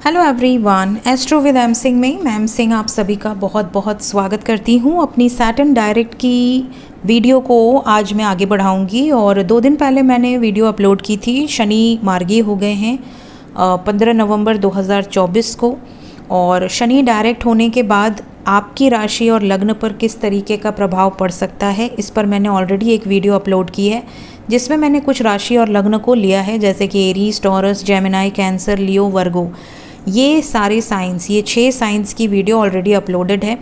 Hello everyone, astro with M Singh में मैं M Singh आप सभी का बहुत बहुत स्वागत करती हूँ। अपनी सैटर्न डायरेक्ट की वीडियो को आज मैं आगे बढ़ाऊँगी और 2 दिन पहले मैंने वीडियो अपलोड की थी। शनि मार्गी हो गए हैं 15 नवंबर 2024 को, और शनि डायरेक्ट होने के बाद आपकी राशि और लग्न पर किस तरीके का प्रभाव पड़ सकता है, इस पर मैंने ऑलरेडी एक वीडियो अपलोड की है जिसमें मैंने कुछ राशि और लग्न को लिया है, जैसे कि एरीज, टॉरस, जेमिनाई, कैंसर, लियो, वर्गो। ये सारे साइंस, ये 6 साइंस की वीडियो ऑलरेडी अपलोडेड है।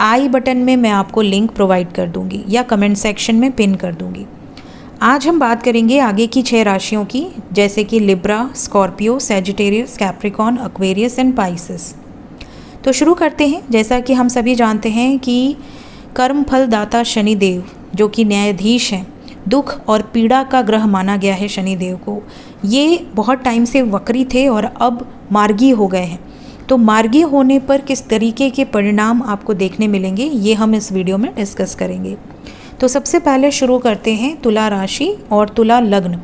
आई बटन में मैं आपको लिंक प्रोवाइड कर दूंगी या कमेंट सेक्शन में पिन कर दूंगी। आज हम बात करेंगे आगे की 6 राशियों की, जैसे कि Libra, Scorpio, Sagittarius, Capricorn, Aquarius and Pisces. तो शुरू करते हैं। जैसा कि हम सभी जानते हैं कि कर्म फल दाता शनिदेव, जो कि न्यायाधीश हैं, दुख और पीड़ा का ग्रह माना गया है शनिदेव को। ये बहुत टाइम से वक्री थे और अब मार्गी हो गए हैं। तो मार्गी होने पर किस तरीके के परिणाम आपको देखने मिलेंगे, ये हम इस वीडियो में डिस्कस करेंगे। तो सबसे पहले शुरू करते हैं तुला राशि और तुला लग्न।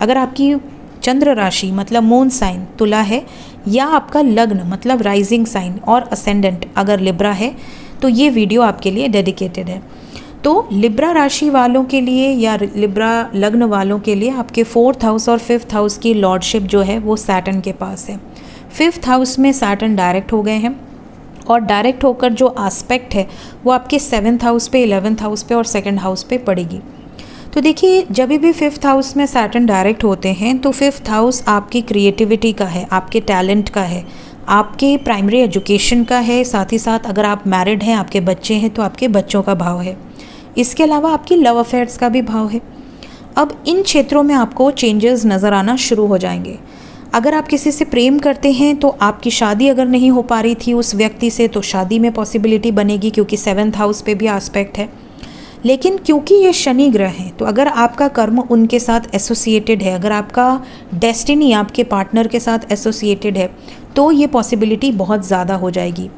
अगर आपकी चंद्र राशि मतलब मून साइन तुला है, या आपका लग्न मतलब राइजिंग साइन और असेंडेंट अगर लिब्रा है, तो ये वीडियो आपके लिए डेडिकेटेड है। तो लिब्रा राशि वालों के लिए या लिब्रा लग्न वालों के लिए आपके 4th हाउस और 5th हाउस की लॉर्डशिप जो है वो सैटर्न के पास है। 5th हाउस में सैटर्न डायरेक्ट हो गए हैं और डायरेक्ट होकर जो एस्पेक्ट है वो आपके 7th हाउस पे, 11th हाउस पे और 2nd हाउस पे पड़ेगी। तो देखिए, जब भी 5th हाउस में सैटर्न डायरेक्ट होते हैं तो 5th हाउस आपकी क्रिएटिविटी का है, आपके टैलेंट का है, आपके प्राइमरी एजुकेशन का है। साथ ही साथ अगर आप मैरिड हैं, आपके बच्चे हैं, तो आपके बच्चों का भाव है। इसके अलावा आपकी लव अफेयर्स का भी भाव है। अब इन क्षेत्रों में आपको चेंजेस नज़र आना शुरू हो जाएंगे। अगर आप किसी से प्रेम करते हैं तो आपकी शादी अगर नहीं हो पा रही थी उस व्यक्ति से, तो शादी में पॉसिबिलिटी बनेगी, क्योंकि 7th हाउस पे भी एस्पेक्ट है। लेकिन क्योंकि ये शनि ग्रह हैं, तो अगर आपका कर्म उनके साथ एसोसिएटेड है, अगर आपका डेस्टिनी आपके पार्टनर के साथ एसोसिएटेड है, तो ये पॉसिबिलिटी बहुत ज़्यादा हो जाएगी।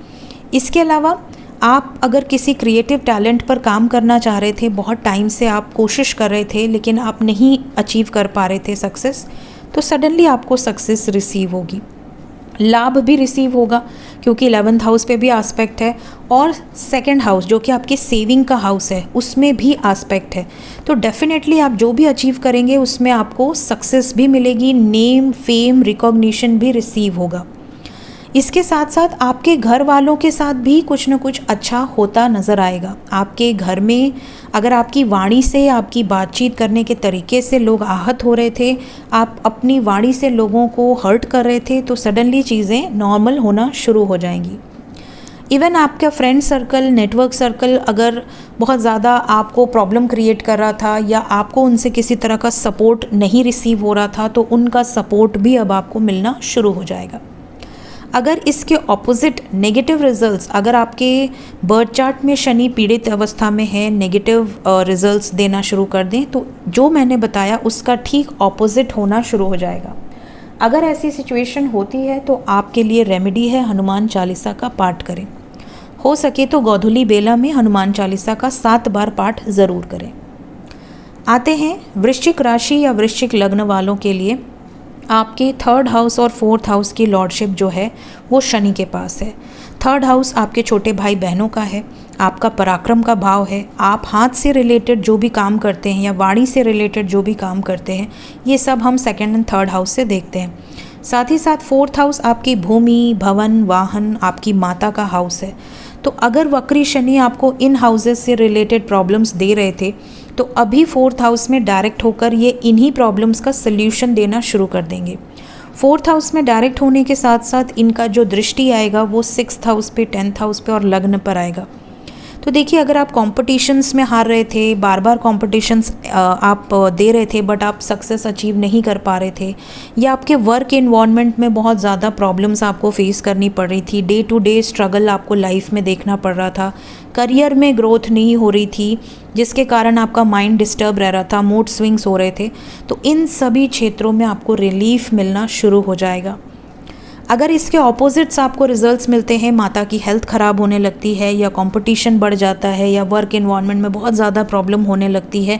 इसके अलावा आप अगर किसी क्रिएटिव टैलेंट पर काम करना चाह रहे थे, बहुत टाइम से आप कोशिश कर रहे थे लेकिन आप नहीं अचीव कर पा रहे थे सक्सेस, तो सडनली आपको सक्सेस रिसीव होगी। लाभ भी रिसीव होगा, क्योंकि 11th हाउस पे भी एस्पेक्ट है और 2nd हाउस जो कि आपकी सेविंग का हाउस है उसमें भी एस्पेक्ट है। तो डेफिनेटली आप जो भी अचीव करेंगे उसमें आपको सक्सेस भी मिलेगी, नेम, फेम, रिकॉग्निशन भी रिसीव होगा। इसके साथ साथ आपके घर वालों के साथ भी कुछ न कुछ अच्छा होता नज़र आएगा। आपके घर में अगर आपकी वाणी से, आपकी बातचीत करने के तरीके से लोग आहत हो रहे थे, आप अपनी वाणी से लोगों को हर्ट कर रहे थे, तो सडनली चीज़ें नॉर्मल होना शुरू हो जाएंगी। इवन आपका फ्रेंड सर्कल, नेटवर्क सर्कल अगर बहुत ज़्यादा आपको प्रॉब्लम क्रिएट कर रहा था या आपको उनसे किसी तरह का सपोर्ट नहीं रिसीव हो रहा था, तो उनका सपोर्ट भी अब आपको मिलना शुरू हो जाएगा। अगर इसके ऑपोजिट नेगेटिव रिजल्ट्स, अगर आपके बर्थ चार्ट में शनि पीड़ित अवस्था में है, नेगेटिव रिजल्ट्स देना शुरू कर दें, तो जो मैंने बताया उसका ठीक ऑपोजिट होना शुरू हो जाएगा। अगर ऐसी सिचुएशन होती है तो आपके लिए रेमेडी है, हनुमान चालीसा का पाठ करें। हो सके तो गोधूली बेला में हनुमान चालीसा का 7 बार पाठ ज़रूर करें। आते हैं वृश्चिक राशि या वृश्चिक लग्न वालों के लिए। आपके 3rd हाउस और 4th हाउस की लॉर्डशिप जो है वो शनि के पास है। 3rd हाउस आपके छोटे भाई बहनों का है, आपका पराक्रम का भाव है। आप हाथ से रिलेटेड जो भी काम करते हैं या वाणी से रिलेटेड जो भी काम करते हैं, ये सब हम 2nd एंड 3rd हाउस से देखते हैं। साथ ही साथ 4th हाउस आपकी भूमि, भवन, वाहन, आपकी माता का हाउस है। तो अगर वक्री शनि आपको इन हाउसेस से रिलेटेड प्रॉब्लम्स दे रहे थे, तो अभी 4th हाउस में डायरेक्ट होकर ये इन्हीं प्रॉब्लम्स का सल्यूशन देना शुरू कर देंगे। 4th हाउस में डायरेक्ट होने के साथ साथ इनका जो दृष्टि आएगा वो 6th हाउस पे, 10th हाउस पे और लग्न पर आएगा। तो देखिए, अगर आप कॉम्पिटिशन्स में हार रहे थे, बार बार कॉम्पिटिशन्स आप दे रहे थे बट आप सक्सेस अचीव नहीं कर पा रहे थे, या आपके वर्क इन्वायरमेंट में बहुत ज़्यादा प्रॉब्लम्स आपको फेस करनी पड़ रही थी, डे टू डे स्ट्रगल आपको लाइफ में देखना पड़ रहा था, करियर में ग्रोथ नहीं हो रही थी, जिसके कारण आपका माइंड डिस्टर्ब रह रहा था, मूड स्विंग्स हो रहे थे, तो इन सभी क्षेत्रों में आपको रिलीफ मिलना शुरू हो जाएगा। अगर इसके ऑपोजिट्स आपको रिजल्ट्स मिलते हैं, माता की हेल्थ ख़राब होने लगती है, या कंपटीशन बढ़ जाता है, या वर्क इन्वायरमेंट में बहुत ज़्यादा प्रॉब्लम होने लगती है,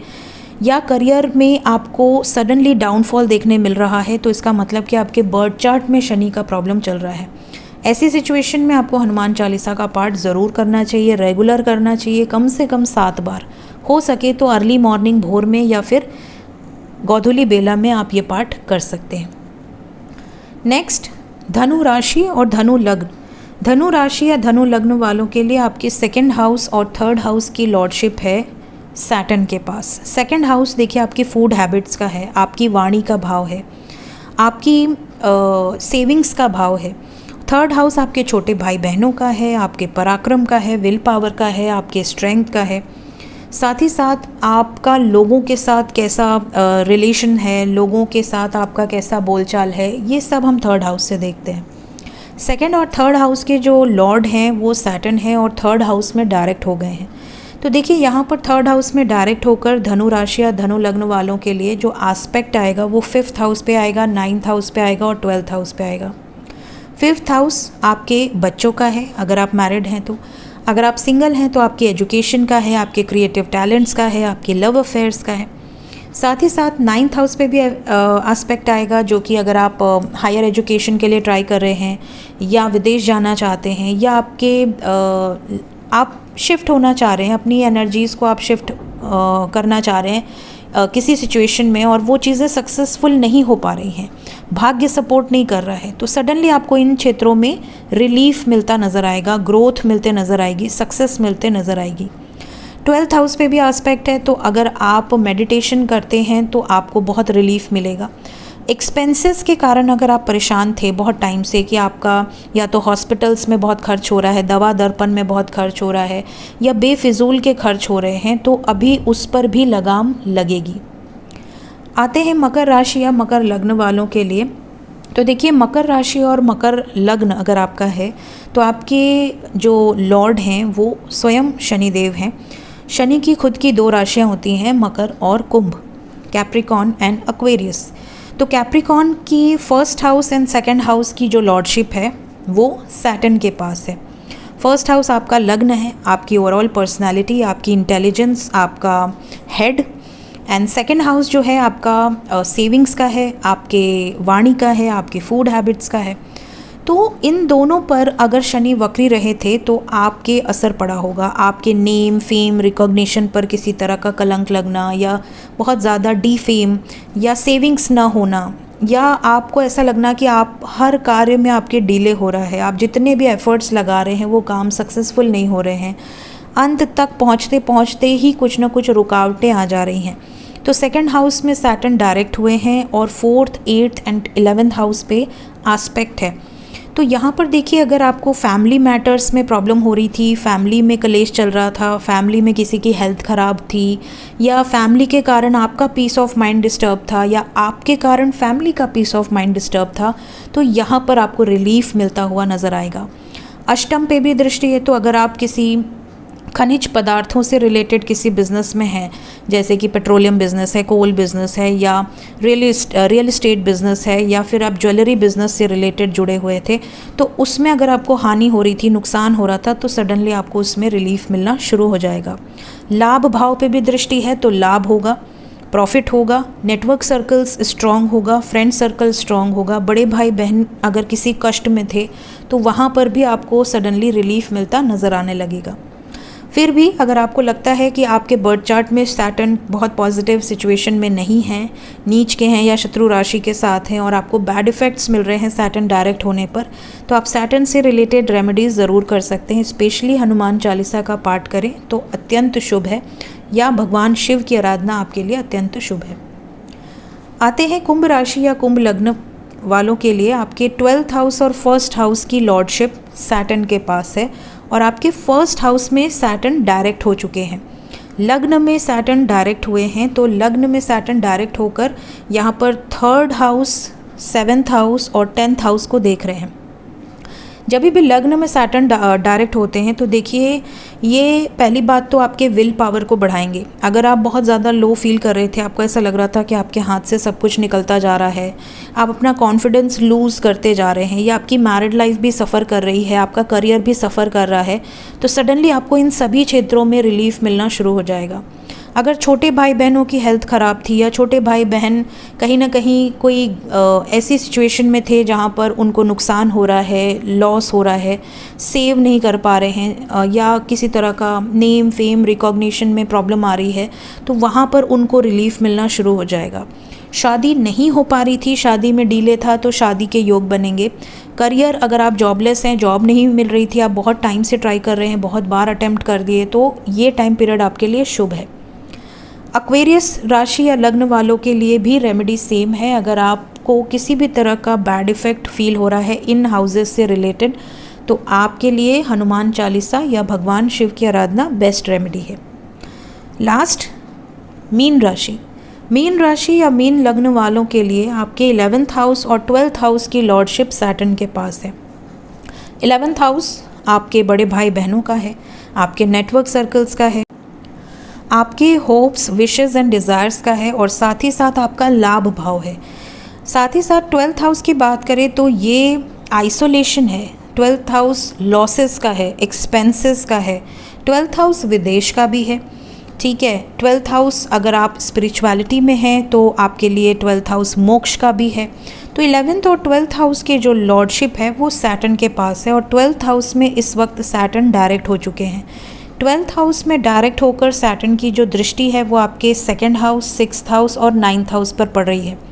या करियर में आपको सडनली डाउनफॉल देखने मिल रहा है, तो इसका मतलब कि आपके बर्थ चार्ट में शनि का प्रॉब्लम चल रहा है। ऐसी सिचुएशन में आपको हनुमान चालीसा का पाठ ज़रूर करना चाहिए, रेगुलर करना चाहिए, कम से कम 7 बार। हो सके तो अर्ली मॉर्निंग भोर में या फिर गोधूली बेला में आप ये पाठ कर सकते हैं। नेक्स्ट, धनु राशि और धनु लग्न। धनु राशि या धनु लग्न वालों के लिए आपके 2nd हाउस और 3rd हाउस की लॉर्डशिप है सैटर्न के पास। 2nd हाउस देखिए आपकी फूड हैबिट्स का है, आपकी वाणी का भाव है, आपकी सेविंग्स का भाव है। 3rd हाउस आपके छोटे भाई बहनों का है, आपके पराक्रम का है, विल पावर का है, आपके स्ट्रेंथ का है। साथ ही साथ आपका लोगों के साथ कैसा रिलेशन है, लोगों के साथ आपका कैसा बोलचाल है, ये सब हम 3rd हाउस से देखते हैं। 2nd और 3rd हाउस के जो लॉर्ड हैं वो सैटर्न है और 3rd हाउस में डायरेक्ट हो गए हैं। तो देखिए यहाँ पर 3rd हाउस में डायरेक्ट होकर धनु राशि या धनु लग्न वालों के लिए जो एस्पेक्ट आएगा वो 5th हाउस पे आएगा, 9th हाउस पे आएगा और 12th हाउस पे आएगा। 5th हाउस आपके बच्चों का है अगर आप मैरिड हैं तो, अगर आप सिंगल हैं तो आपकी एजुकेशन का है, आपके क्रिएटिव टैलेंट्स का है, आपके लव अफेयर्स का है। साथ ही साथ 9th हाउस पे भी एस्पेक्ट आएगा जो कि अगर आप हायर एजुकेशन के लिए ट्राई कर रहे हैं या विदेश जाना चाहते हैं या आप शिफ्ट होना चाह रहे हैं, अपनी एनर्जीज़ को आप शिफ्ट करना चाह रहे हैं किसी सिचुएशन में और वो चीज़ें सक्सेसफुल नहीं हो पा रही हैं, भाग्य सपोर्ट नहीं कर रहा है, तो सडनली आपको इन क्षेत्रों में रिलीफ मिलता नज़र आएगा, ग्रोथ मिलते नज़र आएगी, सक्सेस मिलते नज़र आएगी। 12th हाउस पे भी एस्पेक्ट है, तो अगर आप मेडिटेशन करते हैं तो आपको बहुत रिलीफ मिलेगा। एक्सपेंसेस के कारण अगर आप परेशान थे बहुत टाइम से कि आपका या तो हॉस्पिटल्स में बहुत खर्च हो रहा है, दवा दर्पण में बहुत खर्च हो रहा है या बेफिजूल के खर्च हो रहे हैं, तो अभी उस पर भी लगाम लगेगी। आते हैं मकर राशि या मकर लग्न वालों के लिए। तो देखिए मकर राशि और मकर लग्न अगर आपका है तो आपके जो लॉर्ड हैं वो स्वयं शनिदेव हैं। शनि की खुद की 2 राशियाँ होती हैं, मकर और कुंभ, कैप्रिकॉन एंड एक्वेरियस। तो कैप्रिकॉन की 1st house and 2nd house की जो लॉर्डशिप है वो सैटर्न के पास है। 1st हाउस आपका लग्न है, आपकी ओवरऑल पर्सनालिटी, आपकी इंटेलिजेंस, आपका हेड, एंड 2nd हाउस जो है आपका सेविंग्स का है, आपके वाणी का है, आपके फूड हैबिट्स का है। तो इन दोनों पर अगर शनि वक्री रहे थे तो आपके असर पड़ा होगा, आपके नेम, फेम, रिकॉग्निशन पर किसी तरह का कलंक लगना या बहुत ज़्यादा डीफेम या सेविंग्स ना होना या आपको ऐसा लगना कि आप हर कार्य में आपके डिले हो रहा है, आप जितने भी एफर्ट्स लगा रहे हैं वो काम सक्सेसफुल नहीं हो रहे हैं, अंत तक पहुँचते पहुँचते ही कुछ ना कुछ रुकावटें आ जा रही हैं। तो 2nd हाउस में सैटर्न डायरेक्ट हुए हैं और 4th, 8th and 11th house पे एस्पेक्ट है। तो यहाँ पर देखिए अगर आपको फैमिली मैटर्स में प्रॉब्लम हो रही थी, फैमिली में कलेश चल रहा था, फैमिली में किसी की हेल्थ ख़राब थी या फैमिली के कारण आपका पीस ऑफ माइंड डिस्टर्ब था या आपके कारण फैमिली का पीस ऑफ माइंड डिस्टर्ब था, तो यहाँ पर आपको रिलीफ मिलता हुआ नज़र आएगा। अष्टम पे भी दृष्टि है, तो अगर आप किसी खनिज पदार्थों से रिलेटेड किसी बिज़नेस में हैं, जैसे कि पेट्रोलियम बिज़नेस है, कोल बिज़नेस है या रियल एस्टेट बिज़नेस है या फिर आप ज्वेलरी बिज़नेस से रिलेटेड जुड़े हुए थे, तो उसमें अगर आपको हानि हो रही थी, नुकसान हो रहा था, तो सडनली आपको उसमें रिलीफ मिलना शुरू हो जाएगा। लाभ भाव पे भी दृष्टि है, तो लाभ होगा, प्रॉफिट होगा, नेटवर्क सर्कल्स स्ट्रॉन्ग होगा, फ्रेंड सर्कल स्ट्रॉन्ग होगा, बड़े भाई बहन अगर किसी कष्ट में थे तो वहाँ पर भी आपको सडनली रिलीफ मिलता नज़र आने लगेगा। फिर भी अगर आपको लगता है कि आपके बर्थ चार्ट में सैटर्न बहुत पॉजिटिव सिचुएशन में नहीं हैं, नीच के हैं या शत्रु राशि के साथ हैं और आपको बैड इफ़ेक्ट्स मिल रहे हैं सैटर्न डायरेक्ट होने पर, तो आप सैटर्न से रिलेटेड रेमेडीज़ ज़रूर कर सकते हैं। स्पेशली हनुमान चालीसा का पाठ करें तो अत्यंत शुभ है, या भगवान शिव की आराधना आपके लिए अत्यंत शुभ है। आते हैं कुंभ राशि या कुंभ लग्न वालों के लिए। आपके 12th हाउस और 1st हाउस की लॉर्डशिप सैटर्न के पास है और आपके 1st हाउस में सैटर्न डायरेक्ट हो चुके हैं। लग्न में सैटर्न डायरेक्ट हुए हैं, तो लग्न में सैटर्न डायरेक्ट होकर यहाँ पर 3rd हाउस, 7th हाउस और 10th हाउस को देख रहे हैं। जब भी लग्न में सैटर्न डायरेक्ट होते हैं तो देखिए ये पहली बात तो आपके विल पावर को बढ़ाएंगे। अगर आप बहुत ज़्यादा लो फील कर रहे थे, आपको ऐसा लग रहा था कि आपके हाथ से सब कुछ निकलता जा रहा है, आप अपना कॉन्फिडेंस लूज़ करते जा रहे हैं, या आपकी मैरिड लाइफ भी सफ़र कर रही है, आपका करियर भी सफ़र कर रहा है, तो सडनली आपको इन सभी क्षेत्रों में रिलीफ मिलना शुरू हो जाएगा। अगर छोटे भाई बहनों की हेल्थ ख़राब थी या छोटे भाई बहन कहीं ना कहीं कोई ऐसी सिचुएशन में थे जहाँ पर उनको नुकसान हो रहा है, लॉस हो रहा है, सेव नहीं कर पा रहे हैं या किसी तरह का नेम फेम रिकॉग्निशन में प्रॉब्लम आ रही है, तो वहाँ पर उनको रिलीफ मिलना शुरू हो जाएगा। शादी नहीं हो पा रही थी, शादी में डीले था, तो शादी के योग बनेंगे। करियर, अगर आप जॉबलेस हैं, जॉब नहीं मिल रही थी, आप बहुत टाइम से ट्राई कर रहे हैं, बहुत बार अटेम्प्ट कर दिए, तो ये टाइम पीरियड आपके लिए शुभ है। एक्वेरियस राशि या लग्न वालों के लिए भी रेमेडी सेम है। अगर आपको किसी भी तरह का बैड इफेक्ट फील हो रहा है इन हाउसेस से रिलेटेड, तो आपके लिए हनुमान चालीसा या भगवान शिव की आराधना बेस्ट रेमेडी है। लास्ट, मीन राशि। मीन राशि या मीन लग्न वालों के लिए आपके 11th हाउस और 12th हाउस की लॉर्डशिप सैटर्न के पास है। 11th हाउस आपके बड़े भाई बहनों का है, आपके नेटवर्क सर्कल्स का है, आपके होप्स, विशेस एंड डिज़ायर्स का है, और साथ ही साथ आपका लाभ भाव है। साथ ही साथ 12th हाउस की बात करें तो ये आइसोलेशन है, 12th हाउस लॉसेस का है, एक्सपेंसेस का है, 12th हाउस विदेश का भी है। ठीक है, 12th हाउस अगर आप स्पिरिचुअलिटी में हैं तो आपके लिए 12th हाउस मोक्ष का भी है। तो 11th और 12th हाउस के जो लॉर्डशिप है वो सैटर्न के पास है, और 12th हाउस में इस वक्त सैटर्न डायरेक्ट हो चुके हैं। 12th हाउस में डायरेक्ट होकर सैटर्न की जो दृष्टि है वो आपके 2nd हाउस, 6th हाउस और 9th हाउस पर पड़ रही है।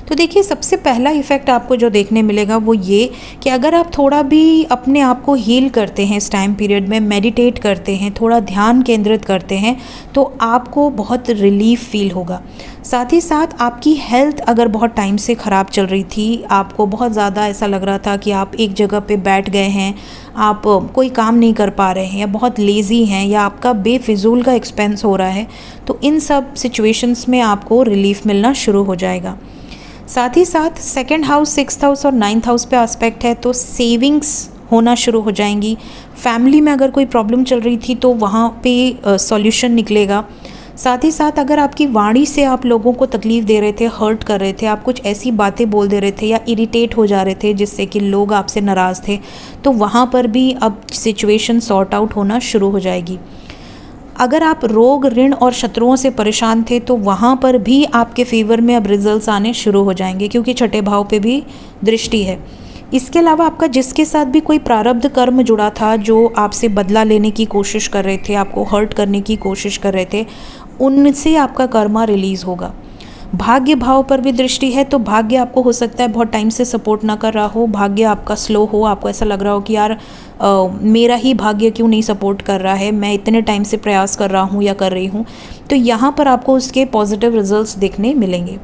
तो देखिए, सबसे पहला इफ़ेक्ट आपको जो देखने मिलेगा वो ये कि अगर आप थोड़ा भी अपने आप को हील करते हैं, इस टाइम पीरियड में मेडिटेट करते हैं, थोड़ा ध्यान केंद्रित करते हैं, तो आपको बहुत रिलीफ फील होगा। साथ ही साथ आपकी हेल्थ अगर बहुत टाइम से ख़राब चल रही थी, आपको बहुत ज़्यादा ऐसा लग रहा था कि आप एक जगह पे बैठ गए हैं, आप कोई काम नहीं कर पा रहे हैं, या बहुत लेज़ी हैं, या आपका बेफिजूल का एक्सपेंस हो रहा है, तो इन सब सिचुएशंस में आपको रिलीफ मिलना शुरू हो जाएगा। साथ ही साथ 2nd हाउस, 6th हाउस और 9th हाउस पे एस्पेक्ट है, तो सेविंग्स होना शुरू हो जाएंगी। फैमिली में अगर कोई प्रॉब्लम चल रही थी तो वहाँ पे सॉल्यूशन निकलेगा। साथ ही साथ अगर आपकी वाणी से आप लोगों को तकलीफ़ दे रहे थे, हर्ट कर रहे थे, आप कुछ ऐसी बातें बोल दे रहे थे या इरिटेट हो जा रहे थे जिससे कि लोग आपसे नाराज़ थे, तो वहाँ पर भी अब सिचुएशन सॉर्ट आउट होना शुरू हो जाएगी। अगर आप रोग, ऋण और शत्रुओं से परेशान थे तो वहाँ पर भी आपके फेवर में अब रिजल्ट्स आने शुरू हो जाएंगे, क्योंकि छठे भाव पे भी दृष्टि है। इसके अलावा आपका जिसके साथ भी कोई प्रारब्ध कर्म जुड़ा था, जो आपसे बदला लेने की कोशिश कर रहे थे, आपको हर्ट करने की कोशिश कर रहे थे, उनसे आपका कर्मा रिलीज़ होगा। भाग्य भाव पर भी दृष्टि है, तो भाग्य आपको हो सकता है बहुत टाइम से सपोर्ट ना कर रहा हो, भाग्य आपका स्लो हो, आपको ऐसा लग रहा हो कि यार मेरा ही भाग्य क्यों नहीं सपोर्ट कर रहा है, मैं इतने टाइम से प्रयास कर रहा हूँ या कर रही हूँ, तो यहाँ पर आपको उसके पॉजिटिव रिजल्ट्स देखने मिलेंगे।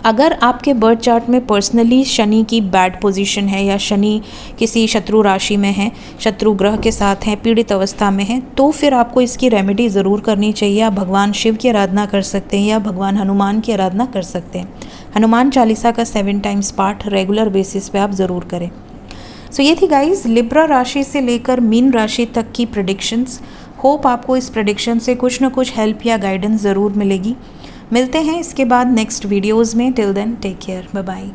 अगर आपके बर्थ चार्ट में पर्सनली शनि की बैड पोजीशन है, या शनि किसी शत्रु राशि में है, शत्रु ग्रह के साथ हैं, पीड़ित अवस्था में है, तो फिर आपको इसकी रेमेडी ज़रूर करनी चाहिए। आप भगवान शिव की आराधना कर सकते हैं या भगवान हनुमान की आराधना कर सकते हैं। हनुमान चालीसा का 7 टाइम्स पाठ रेगुलर बेसिस पे आप ज़रूर करें। सो ये थी गाइज लिब्रा राशि से लेकर मीन राशि तक की प्रेडिक्शंस। होप आपको इस प्रेडिक्शन से कुछ ना कुछ हेल्प या गाइडेंस ज़रूर मिलेगी। मिलते हैं इसके बाद नेक्स्ट वीडियोज़ में। Till then take care, bye bye.